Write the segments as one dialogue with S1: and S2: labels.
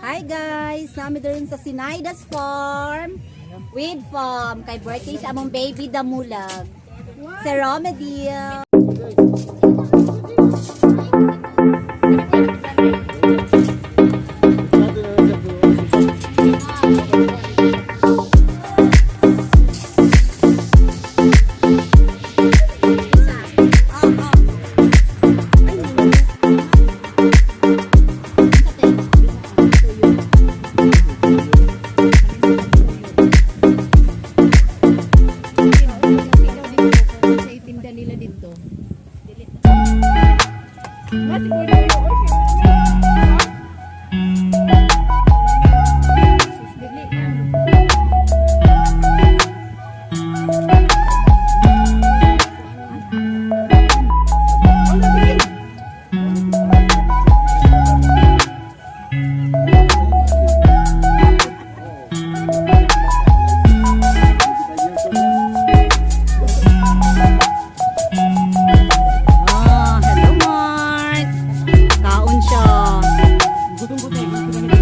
S1: Hi guys! Nami rin sa Zenaida's farm with farm kay birthday sa among baby damulag. Sa Romedia.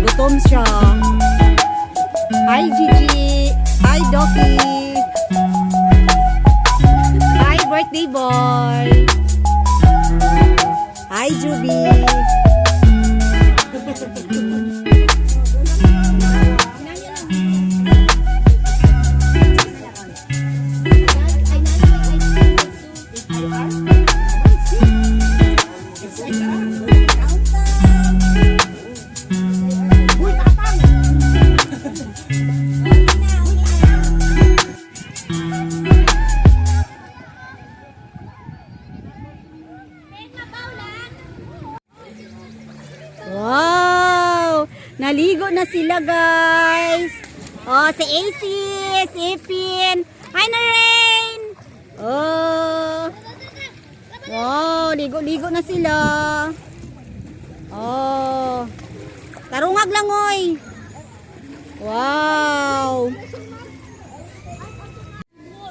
S1: Gutom siya. Hi Gigi. Hi Doki. Hi birthday boy. Hi Juby. Wow! Naligo na sila guys. Oh, si AC, si Ipin. Hi na Rain. Oh. Wow, ligo-ligo na sila. Oh. Tarungag lang oy. Wow.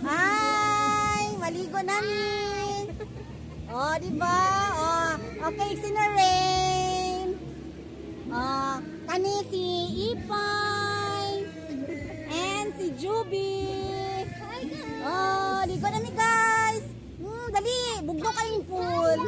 S1: Hi, maligo na ni. Oh, di ba? Oh, okay si na Rain. Kani si Ipay and si Juby. Oh, ligo na mi guys. Dali, bugno kayong pool.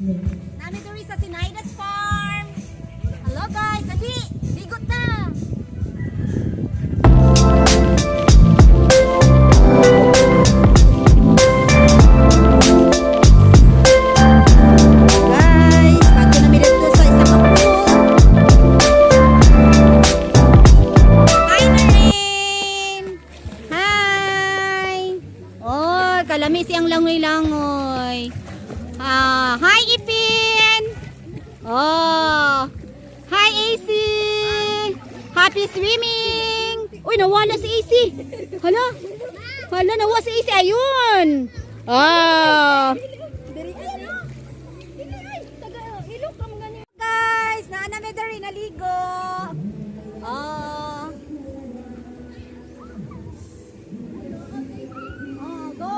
S1: Nami diri sa Zenaida's farm. Hello guys, dali, ligot na. Guys, bago na mi dito sa isa ka pool. Hi Narin. Hi. Oh, kalami siyang langoy-langoy. Hi Ipin! Oh! Hi AC! Happy swimming! Uy, nawala si AC! Hala! Hala, nawala si AC! Ayun! Ah! Guys! Naanami dari naligo! Oh! Go!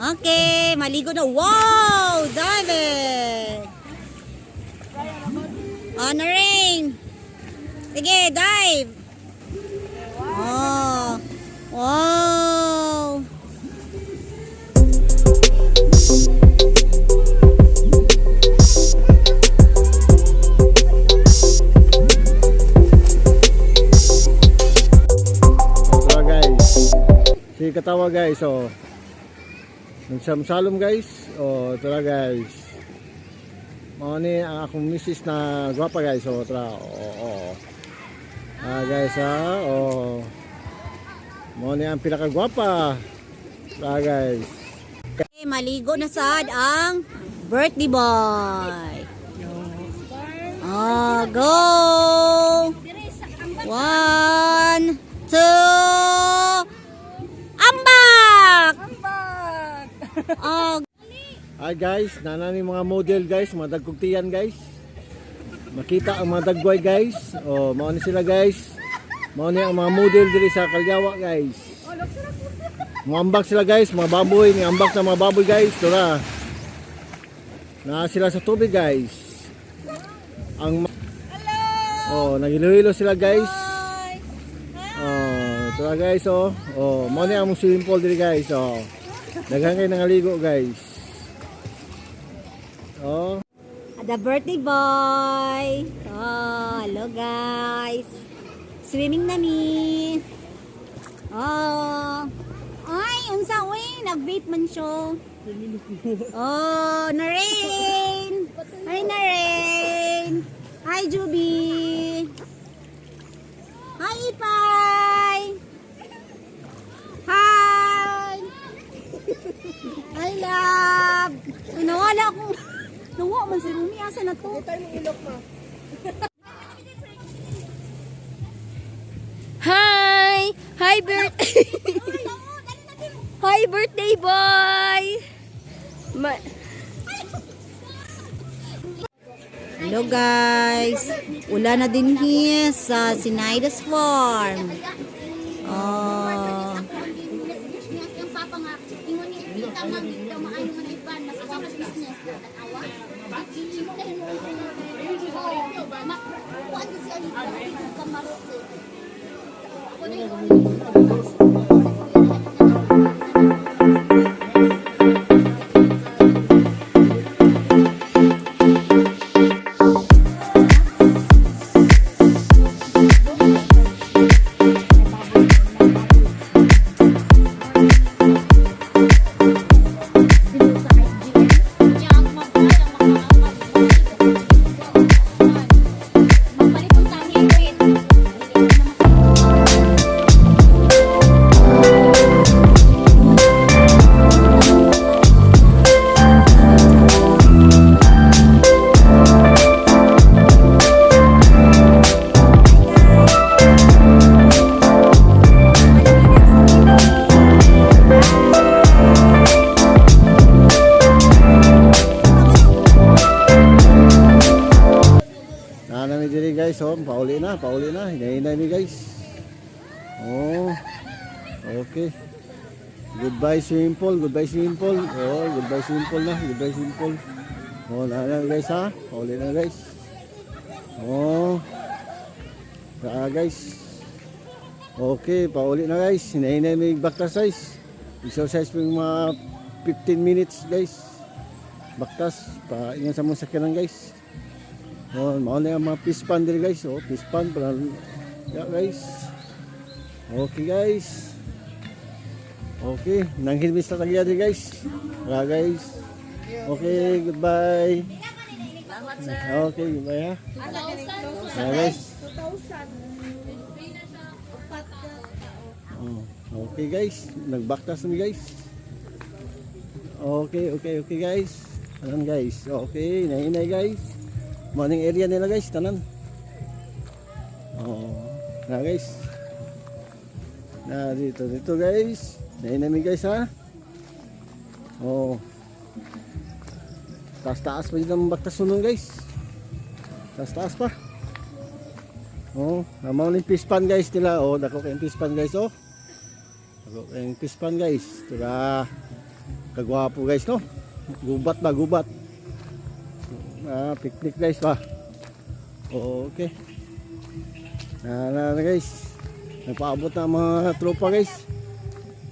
S1: Okay, maligo na. Wow! Dive! On the ring! Sige, dive! Oh! Wow!
S2: Ito guys. Si katawa guys, oh. Nagsamsalom guys. Oh, tara guys. Mao ni ang akong misis na gwapa guys. Oh, tara. Oh. Guys, oh. Mao ni ang pinakagwapa. Tara guys.
S1: Maligo na sad ang birthday boy. Oh, go! 1, 2, ambak! Oh.
S2: Hi guys, nanami mga model guys, mga dagkugtiyan guys. Makita ang mga dagway guys. Oh, mao ni sila guys. Mao ni ang mga model diri sa Kalyawa guys. Muambak sila guys, mga baboy, ni ambak na mga baboy guys. Tura. Na sila sa tubig guys. Ang oh, nagilo-hilo sila guys. Oh, tura guys oh. Oh, mao ni ang swimming pool diri guys oh. Daghang kay nangaligo guys. Oh.
S1: The birthday boy. Oh, hello guys. Swimming na mi. Oh. Ay, unsa uy, nag-vape man siya. Oh, na-rain. Ay, na-rain. Hi, Juby. Hi, Ipay. Hi. I love. Ay, nawala akong. Nawa man si Rumi. Asa na to? Ito yung ilok mo.
S3: Hi! Hi, birthday! Hi, birthday boy!
S1: Hello guys. Ulan na din here sa Zenaida's farm. Oh.
S2: Nanami diri guys, oh, pauli na, hinahinay mi guys. Oh. Okay. Goodbye swimming pool, goodbye swimming pool. Oh, goodbye swimming pool na, goodbye swimming pool. Oh, na guys ha, pauli na guys. Oh. Guys. Okay, pauli na guys. Hinahinay mi baktas exercise pang mga 15 minutes guys. Baktas, pa ingat sa mga sakyanan guys. Oh, mao na ang mga fish pan diri guys. Oh, fish pan para yeah, guys. Okay guys. Okay, nanghilbis na tagya diri guys. Wala guys. Okay, goodbye. Okay, goodbye ha. Yeah, guys. Oh, okay guys, nagbaktas na guys. Okay guys. Ayan guys. Okay, nahinay guys. Morning area nila guys, tanan. Oh, na guys. Na dito guys. Nainami guys ha. Oh. Taas pa dito ang baktas sunod guys. Taas pa. Oh, namaw ni fish pan guys nila. Oh, dako kay fish pan guys oh. Dako kay fish pan guys. Tira kagwapo guys no. Gubat. Picnic guys pa. Okay. Na guys. Nagpaabot na mga tropa guys.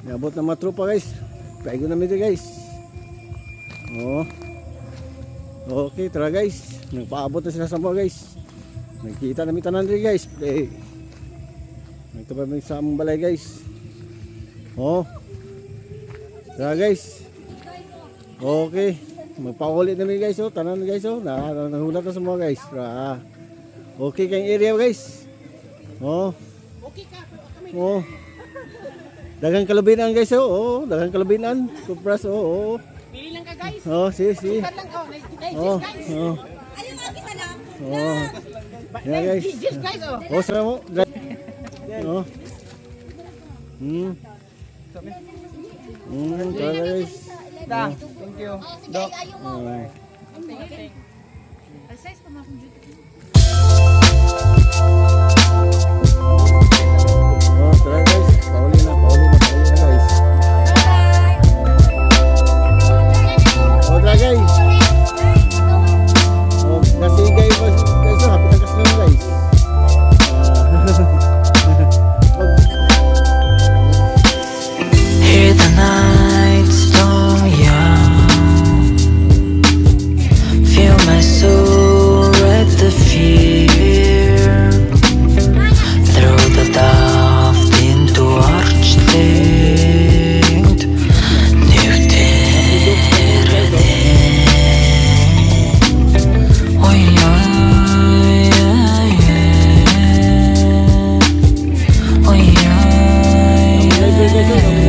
S2: Nagpaabot na mga tropa guys. Paigo na dito guys. Oh. Okay, tara guys. Nagpaabot na sila sa mga guys. Nagkita na tanan dito guys. Nagtapa mi sa among balay guys. Oh. Tara guys. Okay. Magpakulit na guys oh, tanan guys oh. Nahulat na sa mga guys. Okay kayong area guys. Oh. Okay ka kami. Oh. Daghang kalubinan guys oh. Oh, daghang kalubinan. Kupras oh. Oh. Oh, si. Oh, oh.
S1: Ayun nga kita lang.
S2: Oh. Yan guys. Oh, sama mo. Oh. Tara guys.
S4: Thank you.
S1: Sige, ayaw mo.
S2: Oh. Oh, tara guys. Pauli na guys. Oh, tara guys. Oh, nasigay pa guys. Happy na kasi lang guys.
S5: Hear the night storm young. Feel my soul at the fear. Throw the daft into architect. Newtere det. Oj, oj, oj, oj. Oj, oj, oj.